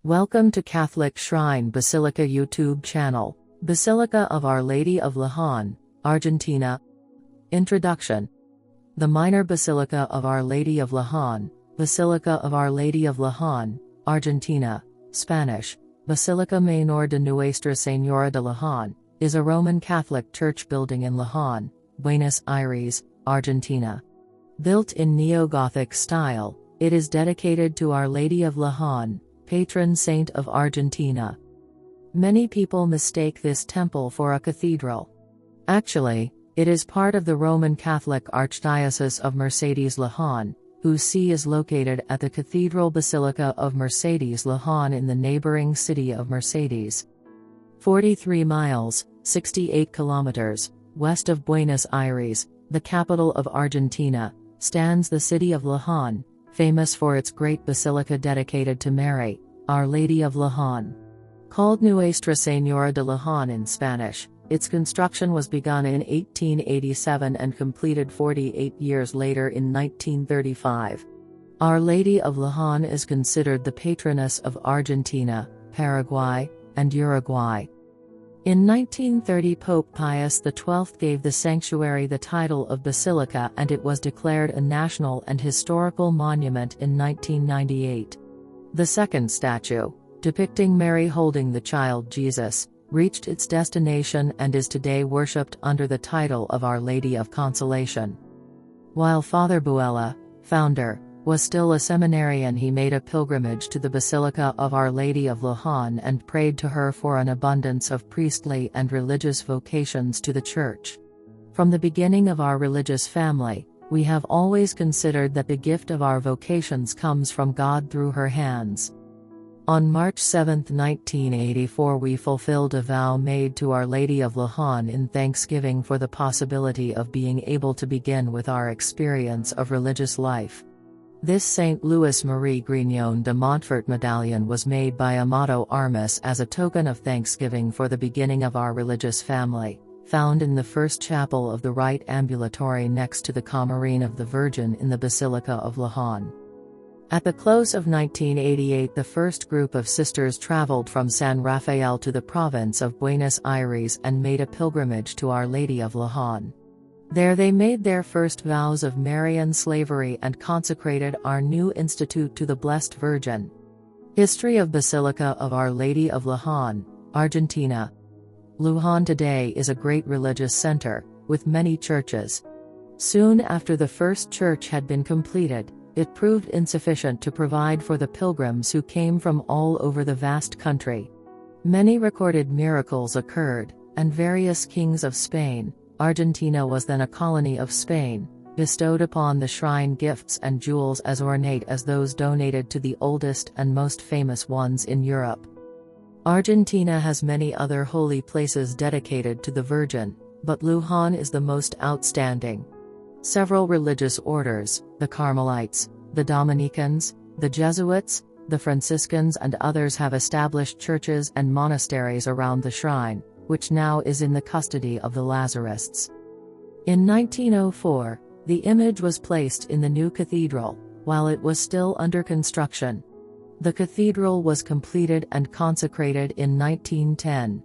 Welcome to Catholic Shrine Basilica YouTube channel, Basilica of Our Lady of Luján, Argentina. Introduction. The Minor Basilica of Our Lady of Luján, Basilica of Our Lady of Luján, Argentina, Spanish, Basilica Menor de Nuestra Señora de Luján, is a Roman Catholic church building in Luján, Buenos Aires, Argentina. Built in Neo-Gothic style, it is dedicated to Our Lady of Luján, patron saint of Argentina. Many people mistake this temple for a cathedral. Actually, it is part of the Roman Catholic Archdiocese of Mercedes Luján, whose see is located at the Cathedral Basilica of Mercedes Luján in the neighboring city of Mercedes. 43 miles, 68 kilometers, west of Buenos Aires, the capital of Argentina, stands the city of Luján, famous for its great basilica dedicated to Mary, Our Lady of Luján. Called Nuestra Señora de Luján in Spanish, its construction was begun in 1887 and completed 48 years later in 1935. Our Lady of Luján is considered the patroness of Argentina, Paraguay, and Uruguay. In 1930, Pope Pius XII gave the sanctuary the title of Basilica, and it was declared a national and historical monument in 1998. The second statue, depicting Mary holding the child Jesus, reached its destination and is today worshipped under the title of Our Lady of Consolation. While Father Buella, founder, was still a seminarian, he made a pilgrimage to the Basilica of Our Lady of Luján and prayed to her for an abundance of priestly and religious vocations to the Church. From the beginning of our religious family, we have always considered that the gift of our vocations comes from God through her hands. On March 7, 1984, we fulfilled a vow made to Our Lady of Luján in thanksgiving for the possibility of being able to begin with our experience of religious life. This St. Louis Marie Grignon de Montfort medallion was made by Amato Armas as a token of thanksgiving for the beginning of our religious family, found in the first chapel of the right ambulatory next to the Camarine of the Virgin in the Basilica of Luján. At the close of 1988, the first group of sisters traveled from San Rafael to the province of Buenos Aires and made a pilgrimage to Our Lady of Luján. There they made their first vows of Marian slavery and consecrated our new institute to the Blessed Virgin. History of Basilica of Our Lady of Luján, Argentina. Luján today is a great religious center, with many churches. Soon after the first church had been completed, it proved insufficient to provide for the pilgrims who came from all over the vast country. Many recorded miracles occurred, and various kings of Spain, Argentina was then a colony of Spain, bestowed upon the shrine gifts and jewels as ornate as those donated to the oldest and most famous ones in Europe. Argentina has many other holy places dedicated to the Virgin, but Luján is the most outstanding. Several religious orders, the Carmelites, the Dominicans, the Jesuits, the Franciscans and others have established churches and monasteries around the shrine, which now is in the custody of the Lazarists. In 1904, the image was placed in the new cathedral, while it was still under construction. The cathedral was completed and consecrated in 1910.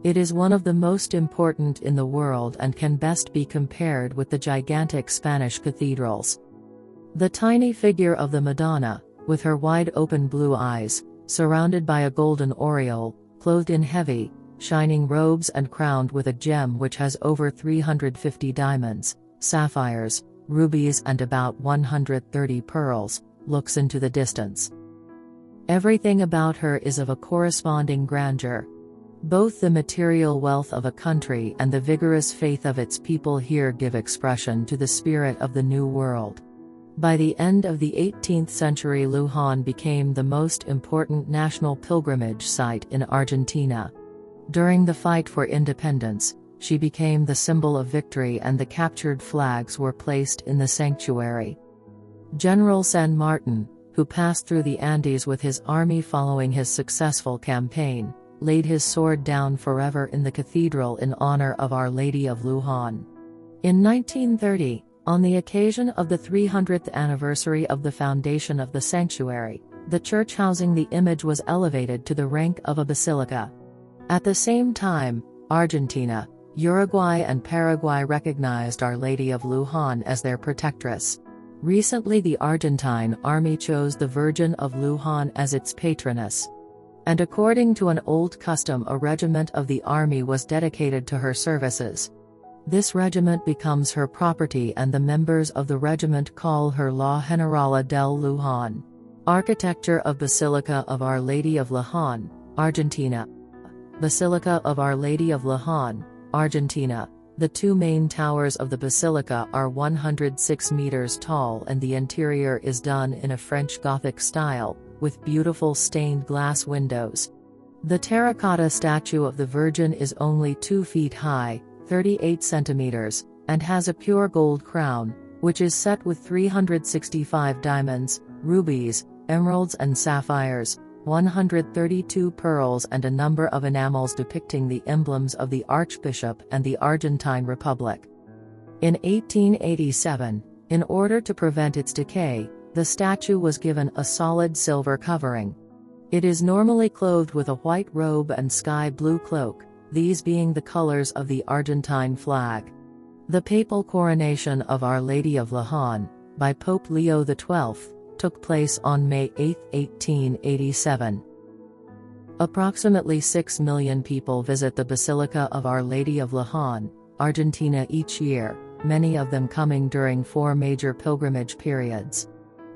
It is one of the most important in the world and can best be compared with the gigantic Spanish cathedrals. The tiny figure of the Madonna, with her wide-open blue eyes, surrounded by a golden aureole, clothed in heavy, shining robes and crowned with a gem which has over 350 diamonds, sapphires, rubies and about 130 pearls, looks into the distance. Everything about her is of a corresponding grandeur. Both the material wealth of a country and the vigorous faith of its people here give expression to the spirit of the New World. By the end of the 18th century, Luján became the most important national pilgrimage site in Argentina. During the fight for independence, she became the symbol of victory and the captured flags were placed in the sanctuary. General San Martin, who passed through the Andes with his army following his successful campaign, laid his sword down forever in the cathedral in honor of Our Lady of Luján. In 1930, On the occasion of the 300th anniversary of the foundation of the sanctuary, The church housing the image was elevated to the rank of a basilica. At the same time, Argentina, Uruguay and Paraguay recognized Our Lady of Luján as their protectress. Recently the Argentine army chose the Virgin of Luján as its patroness. And according to an old custom, a regiment of the army was dedicated to her services. This regiment becomes her property and the members of the regiment call her La Generala del Luján. Architecture of Basilica of Our Lady of Luján, Argentina. Basilica of Our Lady of Luján, Argentina. The two main towers of the basilica are 106 meters tall and the interior is done in a French Gothic style, with beautiful stained glass windows. The terracotta statue of the Virgin is only 2 feet high, 38 centimeters, and has a pure gold crown, which is set with 365 diamonds, rubies, emeralds and sapphires, 132 pearls and a number of enamels depicting the emblems of the Archbishop and the Argentine Republic. In 1887, in order to prevent its decay, the statue was given a solid silver covering. It is normally clothed with a white robe and sky blue cloak, these being the colors of the Argentine flag. The papal coronation of Our Lady of Luján, by Pope Leo XII, took place on May 8, 1887. Approximately 6 million people visit the Basilica of Our Lady of Luján, Argentina each year, many of them coming during 4 major pilgrimage periods.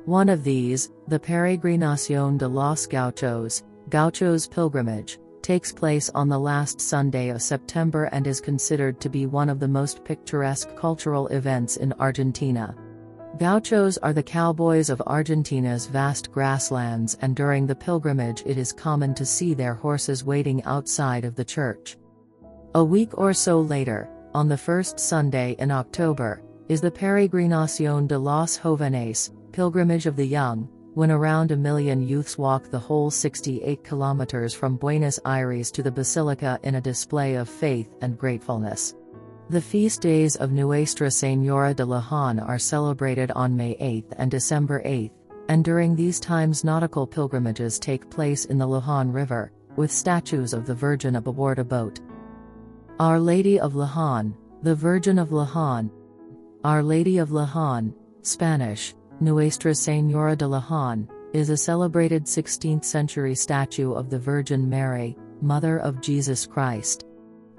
One of these, the Peregrinación de los Gauchos pilgrimage, takes place on the last Sunday of September and is considered to be one of the most picturesque cultural events in Argentina. Gauchos are the cowboys of Argentina's vast grasslands, and during the pilgrimage it is common to see their horses waiting outside of the church. A week or so later, on the first Sunday in October, is the Peregrinación de los Jóvenes, pilgrimage of the young, when around 1 million youths walk the whole 68 kilometers from Buenos Aires to the Basilica in a display of faith and gratefulness. The feast days of Nuestra Señora de Luján are celebrated on May 8 and December 8, and during these times nautical pilgrimages take place in the Luján River, with statues of the Virgin aboard a boat. Our Lady of Luján, the Virgin of Luján. Our Lady of Luján, Spanish, Nuestra Señora de Luján, is a celebrated 16th-century statue of the Virgin Mary, Mother of Jesus Christ.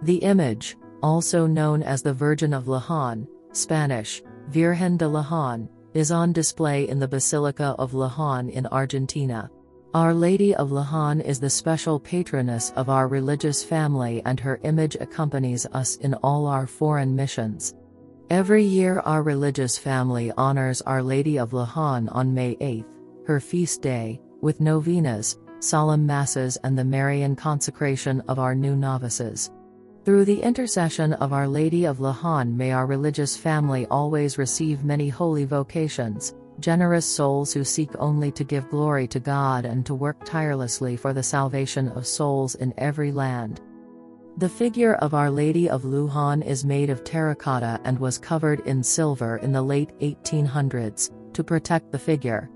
The image, also known as the Virgin of Luján, Spanish, Virgen de Luján, is on display in the Basilica of Luján in Argentina. Our Lady of Luján is the special patroness of our religious family and her image accompanies us in all our foreign missions. Every year our religious family honors Our Lady of Luján on May 8, her feast day, with novenas, solemn masses and the Marian consecration of our new novices. Through the intercession of Our Lady of Luján may our religious family always receive many holy vocations, generous souls who seek only to give glory to God and to work tirelessly for the salvation of souls in every land. The figure of Our Lady of Luján is made of terracotta and was covered in silver in the late 1800s, to protect the figure.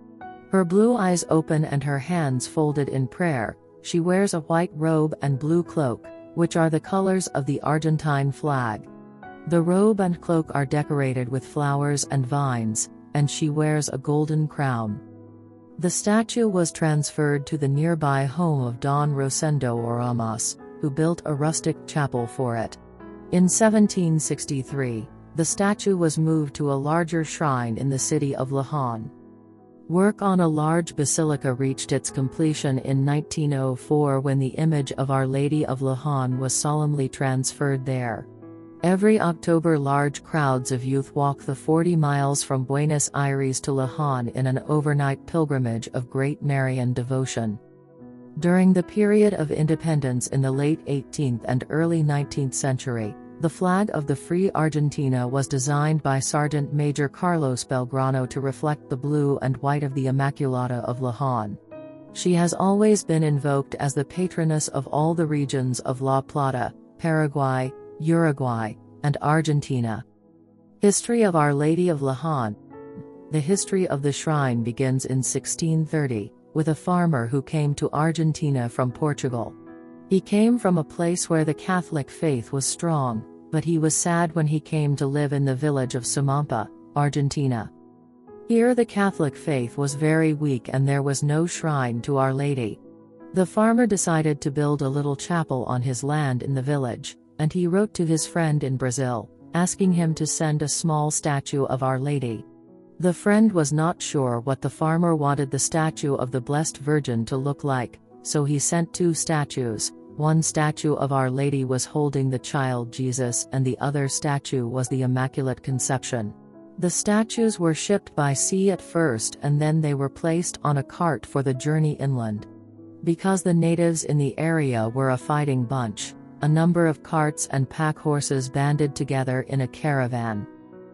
Her blue eyes open and her hands folded in prayer, she wears a white robe and blue cloak, which are the colors of the Argentine flag. The robe and cloak are decorated with flowers and vines, and she wears a golden crown. The statue was transferred to the nearby home of Don Rosendo Oramas, who built a rustic chapel for it. In 1763, the statue was moved to a larger shrine in the city of Luján. Work on a large basilica reached its completion in 1904 when the image of Our Lady of Luján was solemnly transferred there. Every October large crowds of youth walk the 40 miles from Buenos Aires to Luján in an overnight pilgrimage of great Marian devotion. During the period of independence in the late 18th and early 19th century, the flag of the Free Argentina was designed by Sergeant Major Carlos Belgrano to reflect the blue and white of the Immaculata of Luján. She has always been invoked as the patroness of all the regions of La Plata, Paraguay, Uruguay, and Argentina. History of Our Lady of Luján. The history of the shrine begins in 1630, with a farmer who came to Argentina from Portugal. He came from a place where the Catholic faith was strong, but he was sad when he came to live in the village of Sumampa, Argentina. Here the Catholic faith was very weak and there was no shrine to Our Lady. The farmer decided to build a little chapel on his land in the village, and he wrote to his friend in Brazil, asking him to send a small statue of Our Lady. The friend was not sure what the farmer wanted the statue of the Blessed Virgin to look like, so he sent 2 statues. One statue of Our Lady was holding the child Jesus and the other statue was the Immaculate Conception. The statues were shipped by sea at first and then they were placed on a cart for the journey inland. Because the natives in the area were a fighting bunch, a number of carts and pack horses banded together in a caravan.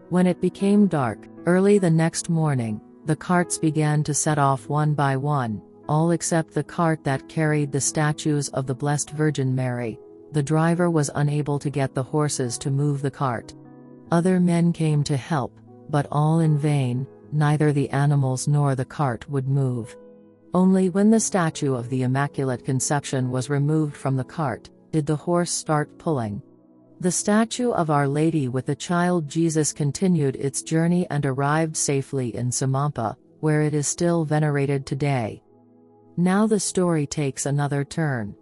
When it became dark, early the next morning, the carts began to set off one by one, all except the cart that carried the statues of the Blessed Virgin Mary. The driver was unable to get the horses to move the cart. Other men came to help, but all in vain, neither the animals nor the cart would move. Only when the statue of the Immaculate Conception was removed from the cart, did the horse start pulling. The statue of Our Lady with the child Jesus continued its journey and arrived safely in Sumampa, where it is still venerated today. Now the story takes another turn.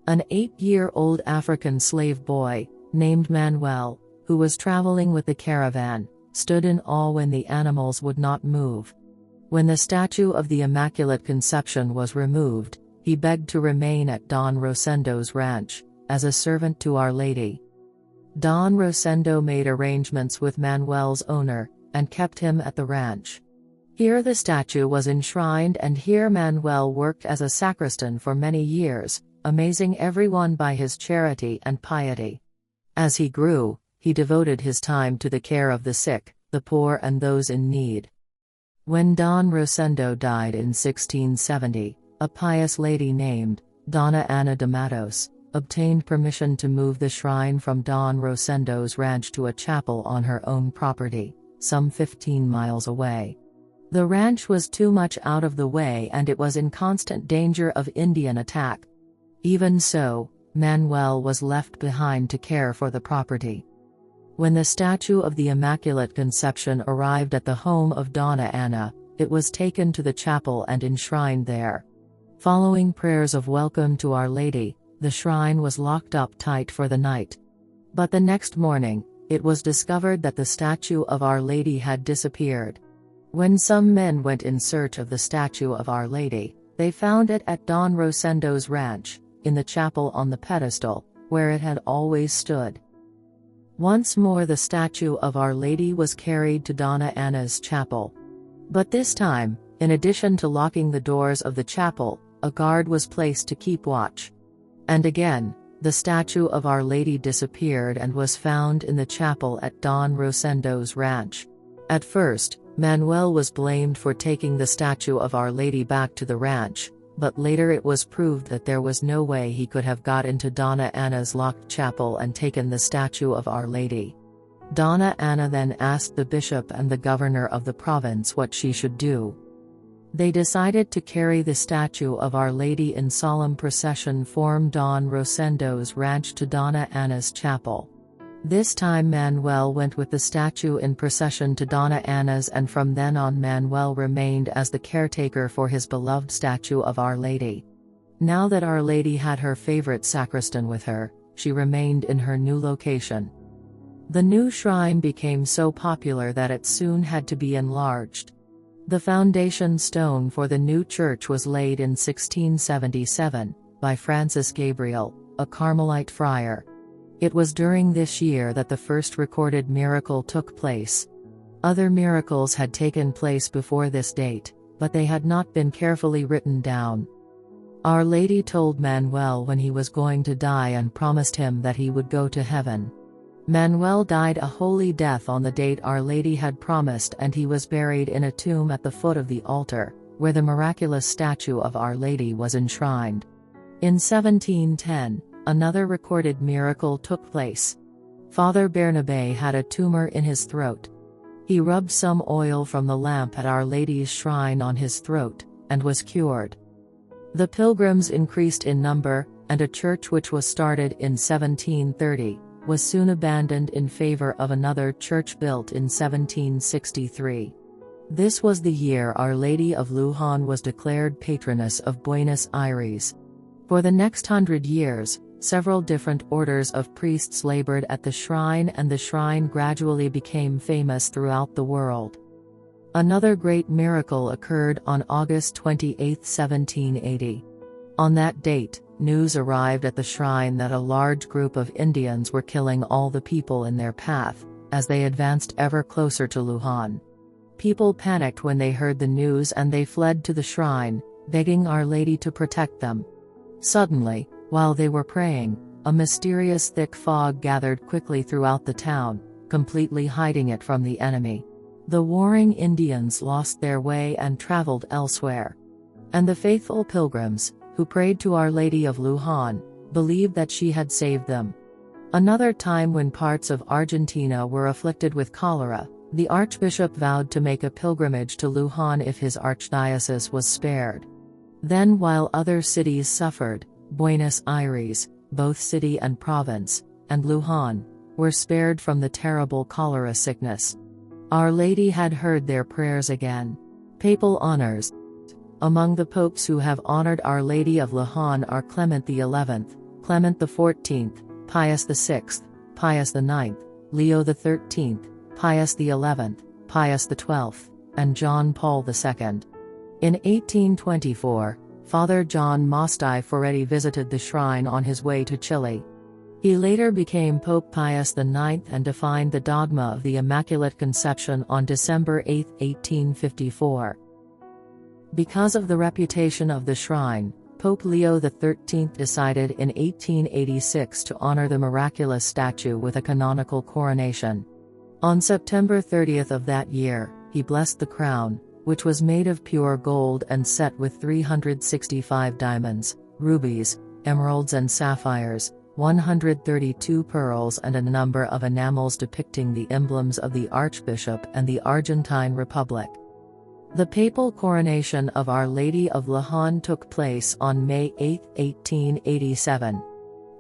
An 8-year-old African slave boy, named Manuel, who was traveling with the caravan, stood in awe when the animals would not move. When the statue of the Immaculate Conception was removed, he begged to remain at Don Rosendo's ranch, as a servant to Our Lady. Don Rosendo made arrangements with Manuel's owner, and kept him at the ranch. Here the statue was enshrined and here Manuel worked as a sacristan for many years, amazing everyone by his charity and piety. As he grew, he devoted his time to the care of the sick, the poor and those in need. When Don Rosendo died in 1670, a pious lady named Donna Ana de Matos obtained permission to move the shrine from Don Rosendo's ranch to a chapel on her own property, some 15 miles away. The ranch was too much out of the way and it was in constant danger of Indian attack. Even so, Manuel was left behind to care for the property. When the statue of the Immaculate Conception arrived at the home of Donna Ana, it was taken to the chapel and enshrined there. Following prayers of welcome to Our Lady, the shrine was locked up tight for the night. But the next morning, it was discovered that the statue of Our Lady had disappeared. When some men went in search of the statue of Our Lady, they found it at Don Rosendo's ranch, in the chapel on the pedestal, where it had always stood. Once more the statue of Our Lady was carried to Donna Ana's chapel. But this time, in addition to locking the doors of the chapel, a guard was placed to keep watch. And again, the statue of Our Lady disappeared and was found in the chapel at Don Rosendo's ranch. At first, Manuel was blamed for taking the statue of Our Lady back to the ranch, but later it was proved that there was no way he could have got into Donna Ana's locked chapel and taken the statue of Our Lady. Donna Ana then asked the bishop and the governor of the province what she should do. They decided to carry the statue of Our Lady in solemn procession from Don Rosendo's ranch to Donna Ana's chapel. This time Manuel went with the statue in procession to Donna Ana's, and from then on Manuel remained as the caretaker for his beloved statue of Our Lady. Now that Our Lady had her favorite sacristan with her, she remained in her new location. The new shrine became so popular that it soon had to be enlarged. The foundation stone for the new church was laid in 1677, by Francis Gabriel, a Carmelite friar. It was during this year that the first recorded miracle took place. Other miracles had taken place before this date, but they had not been carefully written down. Our Lady told Manuel when he was going to die and promised him that he would go to heaven. Manuel died a holy death on the date Our Lady had promised, and he was buried in a tomb at the foot of the altar, where the miraculous statue of Our Lady was enshrined. In 1710, another recorded miracle took place. Father Bernabe had a tumor in his throat. He rubbed some oil from the lamp at Our Lady's shrine on his throat, and was cured. The pilgrims increased in number, and a church which was started in 1730, was soon abandoned in favor of another church built in 1763. This was the year Our Lady of Luján was declared patroness of Buenos Aires. For the next 100 years, several different orders of priests labored at the shrine, and the shrine gradually became famous throughout the world. Another great miracle occurred on August 28, 1780. On that date, news arrived at the shrine that a large group of Indians were killing all the people in their path, as they advanced ever closer to Luján. People panicked when they heard the news, and they fled to the shrine, begging Our Lady to protect them. Suddenly, while they were praying, a mysterious thick fog gathered quickly throughout the town, completely hiding it from the enemy. The warring Indians lost their way and traveled elsewhere. And the faithful pilgrims, who prayed to Our Lady of Luján, believed that she had saved them. Another time, when parts of Argentina were afflicted with cholera, the archbishop vowed to make a pilgrimage to Luján if his archdiocese was spared. Then, while other cities suffered, Buenos Aires, both city and province, and Luján, were spared from the terrible cholera sickness. Our Lady had heard their prayers again. Papal honors. Among the popes who have honored Our Lady of Luján are Clement XI, Clement XIV, Pius VI, Pius IX, Leo XIII, Pius XI, Pius XII, and John Paul II. In 1824, Father John Mosti Ferretti visited the shrine on his way to Chile. He later became Pope Pius IX and defined the dogma of the Immaculate Conception on December 8, 1854. Because of the reputation of the shrine, Pope Leo XIII decided in 1886 to honor the miraculous statue with a canonical coronation. On September 30th of that year, he blessed the crown, which was made of pure gold and set with 365 diamonds, rubies, emeralds and sapphires, 132 pearls and a number of enamels depicting the emblems of the Archbishop and the Argentine Republic. The papal coronation of Our Lady of Luján took place on May 8, 1887.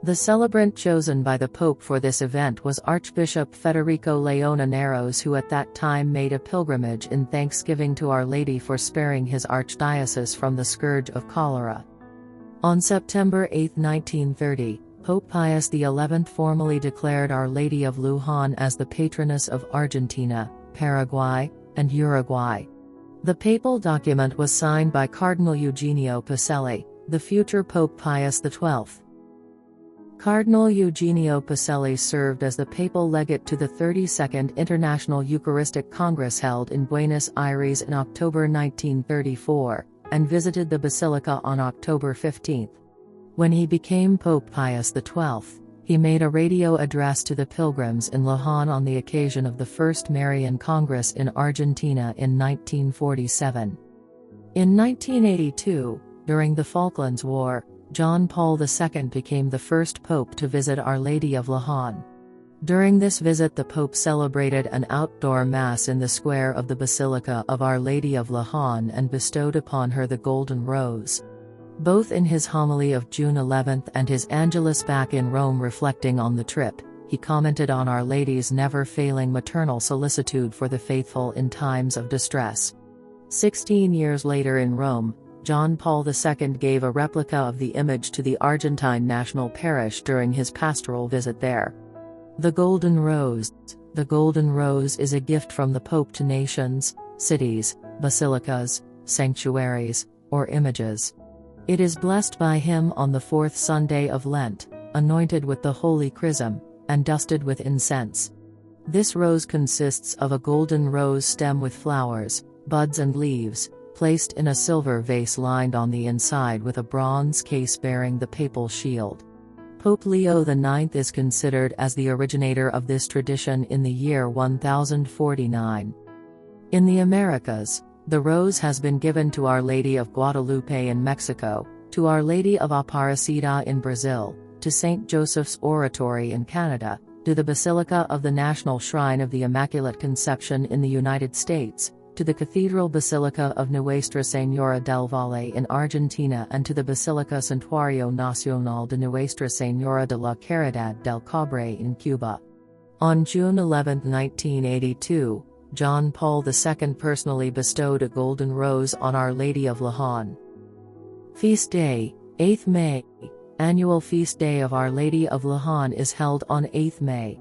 The celebrant chosen by the Pope for this event was Archbishop Federico Leonaneros, who at that time made a pilgrimage in thanksgiving to Our Lady for sparing his archdiocese from the scourge of cholera. On September 8, 1930, Pope Pius XI formally declared Our Lady of Luján as the patroness of Argentina, Paraguay, and Uruguay. The papal document was signed by Cardinal Eugenio Pacelli, the future Pope Pius XII. Cardinal Eugenio Pacelli served as the papal legate to the 32nd International Eucharistic Congress held in Buenos Aires in October 1934, and visited the Basilica on October 15. When he became Pope Pius XII, he made a radio address to the pilgrims in Luján on the occasion of the First Marian Congress in Argentina in 1947. In 1982, during the Falklands War, John Paul II became the first pope to visit Our Lady of Luján. During this visit, the Pope celebrated an outdoor Mass in the square of the Basilica of Our Lady of Luján and bestowed upon her the Golden Rose. Both in his homily of June 11 and his Angelus back in Rome reflecting on the trip, he commented on Our Lady's never-failing maternal solicitude for the faithful in times of distress. 16 years later in Rome, John Paul II gave a replica of the image to the Argentine National Parish during his pastoral visit there. The Golden Rose. The Golden Rose is a gift from the Pope to nations, cities, basilicas, sanctuaries, or images. It is blessed by him on the fourth Sunday of Lent, anointed with the holy chrism, and dusted with incense. This rose consists of a golden rose stem with flowers, buds and leaves, placed in a silver vase lined on the inside with a bronze case bearing the papal shield. Pope Leo IX is considered as the originator of this tradition in the year 1049. In the Americas, the rose has been given to Our Lady of Guadalupe in Mexico, to Our Lady of Aparecida in Brazil, to St. Joseph's Oratory in Canada, to the Basilica of the National Shrine of the Immaculate Conception in the United States, to the Cathedral Basilica of Nuestra Señora del Valle in Argentina and to the Basilica Santuario Nacional de Nuestra Señora de la Caridad del Cobre in Cuba. On June 11, 1982, John Paul II personally bestowed a golden rose on Our Lady of Luján. Feast Day, 8th May. Annual Feast Day of Our Lady of Luján is held on 8th May.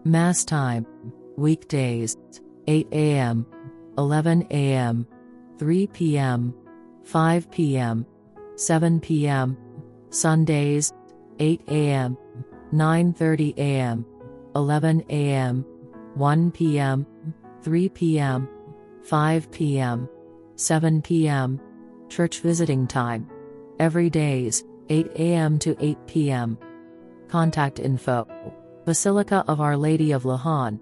Mass time, weekdays, 8 a.m., 11 a.m., 3 p.m., 5 p.m., 7 p.m., Sundays, 8 a.m., 9:30 a.m., 11 a.m., 1 p.m., 3 p.m., 5 p.m., 7 p.m. Church visiting time. Every days, 8 a.m. to 8 p.m. Contact info. Basilica of Our Lady of Luján,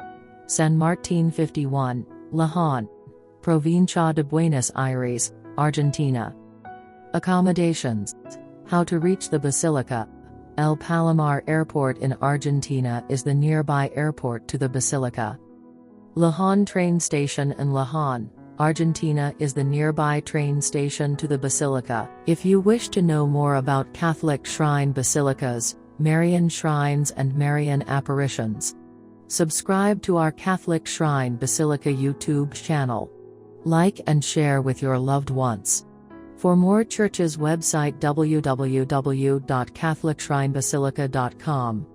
San Martín 51, Luján, Provincia de Buenos Aires, Argentina. Accommodations. How to reach the Basilica. El Palomar Airport in Argentina is the nearby airport to the Basilica. Luján train station in Luján, Argentina is the nearby train station to the Basilica. If you wish to know more about Catholic shrine basilicas, Marian shrines and Marian apparitions, subscribe to our Catholic Shrine Basilica YouTube channel. Like and share with your loved ones. For more churches website www.catholicshrinebasilica.com.